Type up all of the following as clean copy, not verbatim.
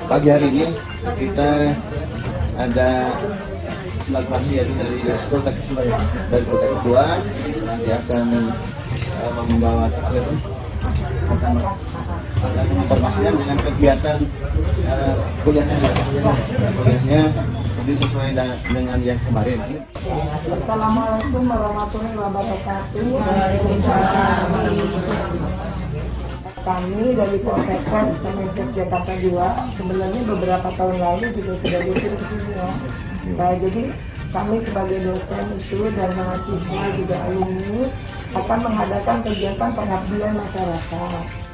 Pagi hari ini kita ada melakukan yaitu dari kota kedua nanti akan membawa akan menginformasikan dengan kegiatan kuliahnya jadi sesuai dengan yang kemarin. Assalamualaikum warahmatullahi wabarakatuh. Kami dari Poltekkes Kemenkes Jakarta 2 sebenarnya beberapa tahun lalu juga sudah dikirim ke sini ya. Nah, jadi kami sebagai dosen itu dan mahasiswa juga alumni akan mengadakan kegiatan pengabdian masyarakat.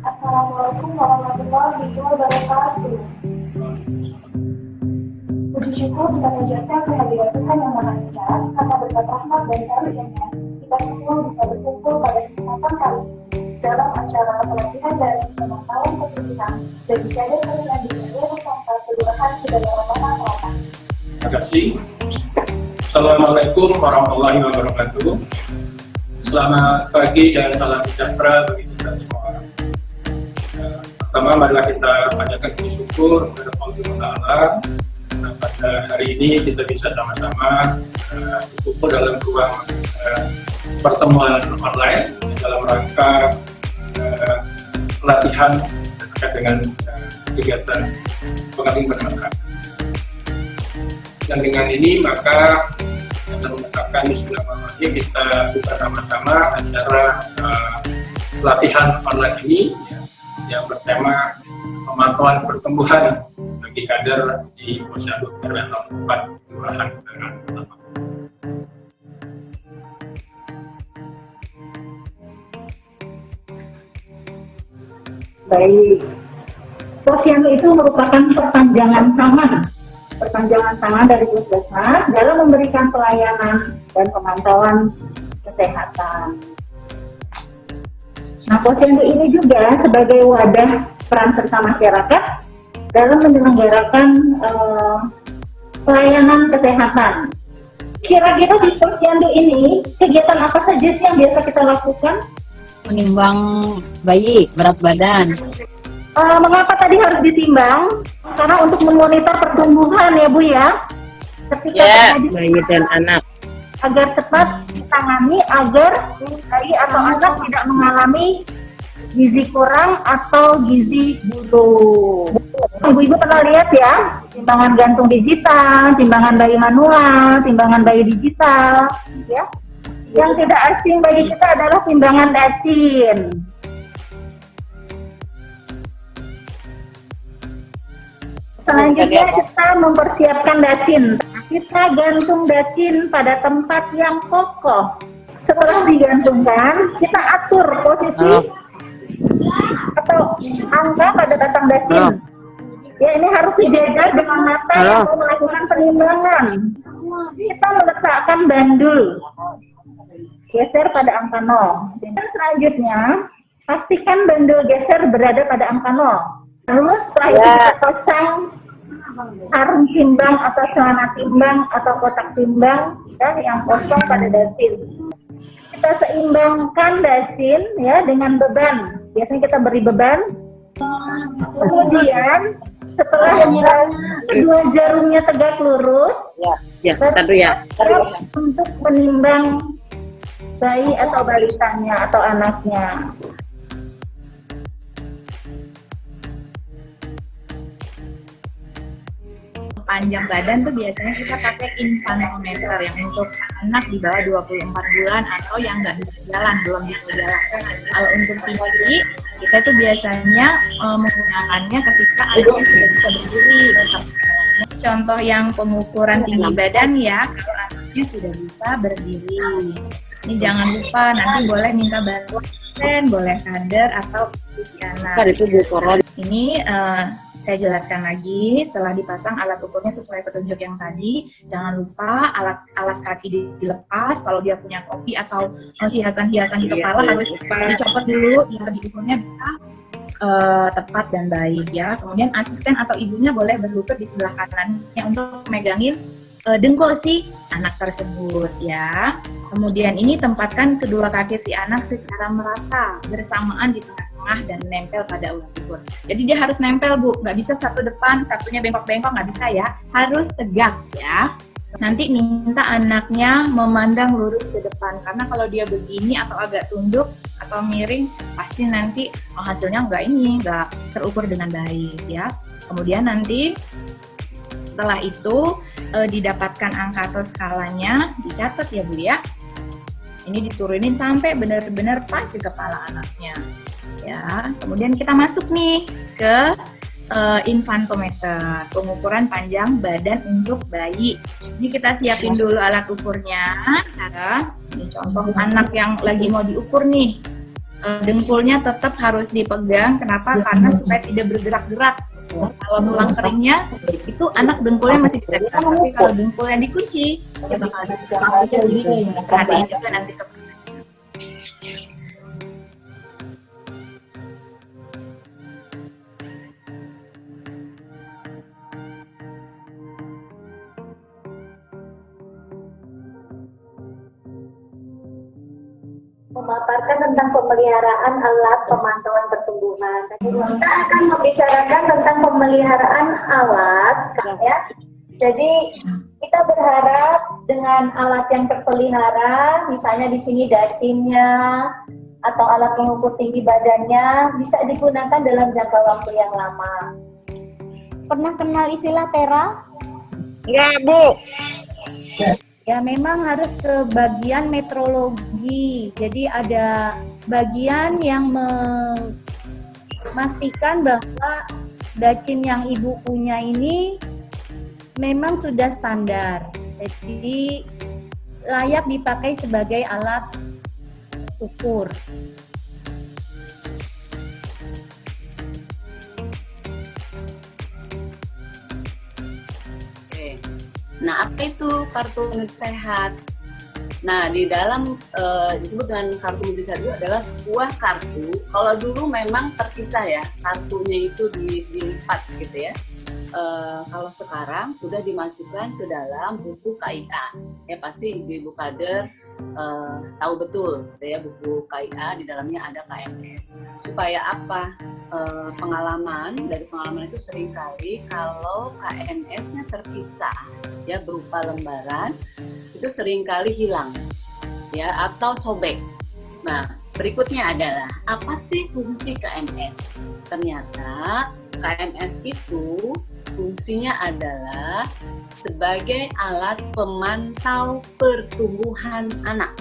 Assalamualaikum warahmatullahi wabarakatuh. Puji syukur kita panjatkan kehadiran Tuhan Yang Maha Esa karena berkat rahmat dan karunia-Nya kita semua bisa berkumpul pada kesempatan kali ini dalam acara pelatihan dari pemantauan kepentingan bagi kader keselanjutnya Rw Sampai Kelurahan Kedawatan Selatan. Terima kasih. Assalamualaikum warahmatullahi wabarakatuh. Selamat pagi dan salam sejahtera bagi kita semua. Pertama, marilah kita panjatkan puji syukur kepada Allah Subhanahu wa Ta'ala. Pada hari ini kita bisa sama-sama berkumpul dalam ruang pertemuan online dalam rangka pelatihan terkait dengan kegiatan pengabdian pada masyarakat. Dan dengan ini maka kita menetapkan bismillahirrahmanirrahim kita buka sama-sama acara pelatihan online ini yang bertema pemantauan pertumbuhan bagi kader di Posyandu RW 04 Kelurahan Kedawatan. Baik, Posyandu itu merupakan perpanjangan tangan dari Puskesmas dalam memberikan pelayanan dan pemantauan kesehatan. Nah, Posyandu ini juga sebagai wadah peran serta masyarakat dalam menyelenggarakan pelayanan kesehatan. Kira-kira di Posyandu ini kegiatan apa saja sih yang biasa kita lakukan? Menimbang bayi berat badan. Mengapa tadi harus ditimbang? Karena untuk memonitor pertumbuhan ya Bu ya. Ketika terjadi Bayi dan anak. agar cepat ditangani agar bayi atau anak tidak mengalami gizi kurang atau gizi buruk. Ibu-ibu pernah lihat ya, timbangan gantung digital, timbangan bayi manual, timbangan bayi digital, ya. Yang tidak asing bagi kita adalah timbangan dacin. Selanjutnya kita mempersiapkan dacin. Kita gantung dacin pada tempat yang kokoh. Setelah digantungkan, kita atur posisi atau angka pada batang dacin. Ya, ini harus dijaga dengan mata untuk melakukan penimbangan. Kita meletakkan bandul. Geser pada angka 0. Dan selanjutnya, pastikan bandul geser berada pada angka 0. Lalu setelah itu kita pasang sarung timbang atau celana timbang atau kotak timbang ya, yang kosong pada dacin. Kita seimbangkan dacin ya dengan beban. Biasanya kita beri beban. Kemudian setelah kedua jarumnya tegak lurus, untuk menimbang bayi atau balitanya atau anaknya. Panjang badan tuh biasanya kita pakai infamometer yang untuk anak di bawah 24 bulan atau yang nggak bisa jalan, belum bisa jalan. Kalau untuk tinggi, kita tuh biasanya menggunakannya ketika anak sudah bisa berdiri. Contoh yang pengukuran tinggi badan ya, kalau anaknya sudah bisa berdiri. Ini jangan lupa nanti boleh minta bantuan, boleh kader atau anak. Ini saya jelaskan lagi, setelah dipasang alat ukurnya sesuai petunjuk yang tadi, jangan lupa alas kaki dilepas, kalau dia punya topi atau hiasan-hiasan di kepala harus dicopot dulu, biar diukurnya bisa tepat dan baik ya. Kemudian asisten atau ibunya boleh berlutut di sebelah kanannya untuk megangin dengkul si anak tersebut ya. Kemudian ini tempatkan kedua kaki si anak secara merata bersamaan di tengah-tengah dan nempel pada ulat ukur. Jadi dia harus nempel Bu, nggak bisa satu depan, satunya bengkok-bengkok, nggak bisa ya. Harus tegak ya. Nanti minta anaknya memandang lurus ke depan, karena kalau dia begini atau agak tunduk atau miring, pasti nanti hasilnya nggak terukur dengan baik ya. Kemudian nanti setelah itu didapatkan angka atau skalanya, dicatat ya Bu ya. Ini diturunin sampai benar-benar pas di kepala anaknya ya. Kemudian kita masuk nih ke infantometer, pengukuran panjang badan untuk bayi. Ini kita siapin dulu alat ukurnya. Ini contoh anak yang lagi mau diukur nih. Dengkulnya tetap harus dipegang. Kenapa? Karena supaya tidak bergerak-gerak. Kalau tulang keringnya itu anak dengkulnya masih bisa gerak. Tapi kalau dengkulnya dikunci, ya bakal ada perhatiin juga nanti ke memaparkan tentang pemeliharaan alat pemantauan pertumbuhan. Kita akan membicarakan tentang pemeliharaan alat, ya. Jadi kita berharap dengan alat yang terpelihara, misalnya di sini dacinnya atau alat pengukur tinggi badannya, bisa digunakan dalam jangka waktu yang lama. Pernah kenal istilah tera? Enggak, Bu. Ya memang harus ke bagian metrologi. Jadi ada bagian yang memastikan bahwa dacin yang ibu punya ini memang sudah standar. Jadi layak dipakai sebagai alat ukur. Nah, apa itu kartu Menteri Sehat? Nah, di dalam disebut dengan kartu Menteri Sehat itu adalah sebuah kartu. Kalau dulu memang terpisah ya, kartunya itu dilipat gitu ya. Kalau sekarang sudah dimasukkan ke dalam buku KIA. Ya pasti ibu kader tahu betul ya, buku KIA di dalamnya ada KMS. Supaya apa? Dari pengalaman itu seringkali kalau KMS-nya terpisah ya berupa lembaran itu seringkali hilang ya atau sobek. Nah, berikutnya adalah apa sih fungsi KMS? Ternyata KMS itu fungsinya adalah sebagai alat pemantau pertumbuhan anak.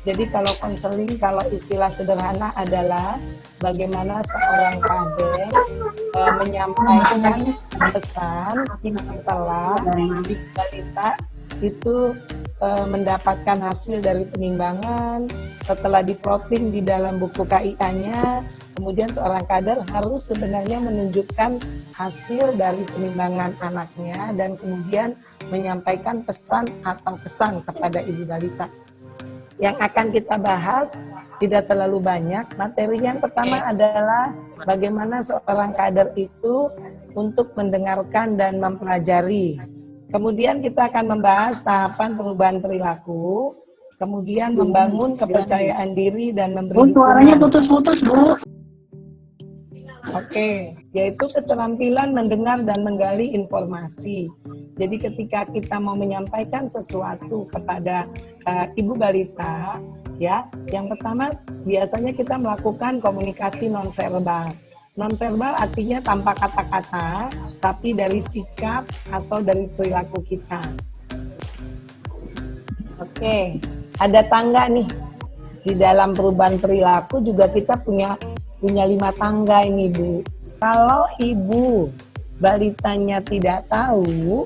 Jadi kalau konseling, kalau istilah sederhana adalah bagaimana seorang kader menyampaikan pesan setelah balita itu mendapatkan hasil dari penimbangan, setelah diplotting di dalam buku KIA-nya, kemudian seorang kader harus sebenarnya menunjukkan hasil dari penimbangan anaknya dan kemudian menyampaikan pesan atau pesan kepada ibu balita. Yang akan kita bahas tidak terlalu banyak. Materi yang pertama adalah bagaimana seorang kader itu untuk mendengarkan dan mempelajari. Kemudian kita akan membahas tahapan perubahan perilaku, kemudian membangun kepercayaan diri dan memberi Suaranya putus-putus, Bu. Oke, yaitu keterampilan mendengar dan menggali informasi. Jadi ketika kita mau menyampaikan sesuatu kepada ibu balita, ya, yang pertama biasanya kita melakukan komunikasi nonverbal. Nonverbal artinya tanpa kata-kata, tapi dari sikap atau dari perilaku kita. Oke, ada tangga nih. Di dalam perubahan perilaku juga kita punya 5 tangga ini, Bu. Kalau ibu balitanya tidak tahu,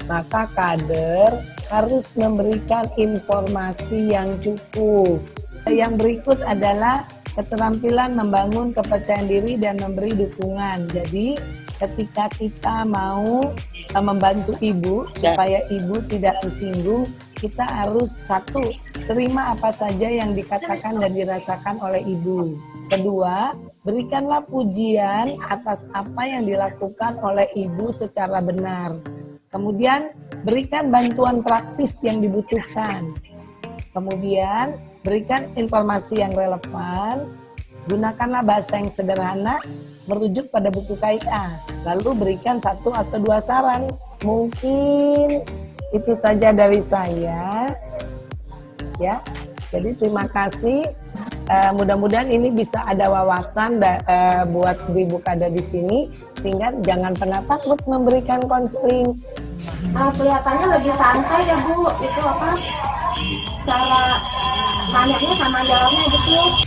maka kader harus memberikan informasi yang cukup. Yang berikut adalah keterampilan membangun kepercayaan diri dan memberi dukungan. Jadi ketika kita mau membantu ibu supaya ibu tidak tersinggung, kita harus satu, terima apa saja yang dikatakan dan dirasakan oleh ibu. Kedua, berikanlah pujian atas apa yang dilakukan oleh ibu secara benar. Kemudian, berikan bantuan praktis yang dibutuhkan. Kemudian, berikan informasi yang relevan. Gunakanlah bahasa yang sederhana, merujuk pada buku KIA. Lalu berikan 1 atau 2 saran. Mungkin itu saja dari saya. Ya, jadi terima kasih. Mudah-mudahan ini bisa ada wawasan buat ibu kada di sini, sehingga jangan pernah takut memberikan konseling. Kelihatannya lebih santai ya Bu, itu apa? Cara nanyanya sama jawabnya gitu.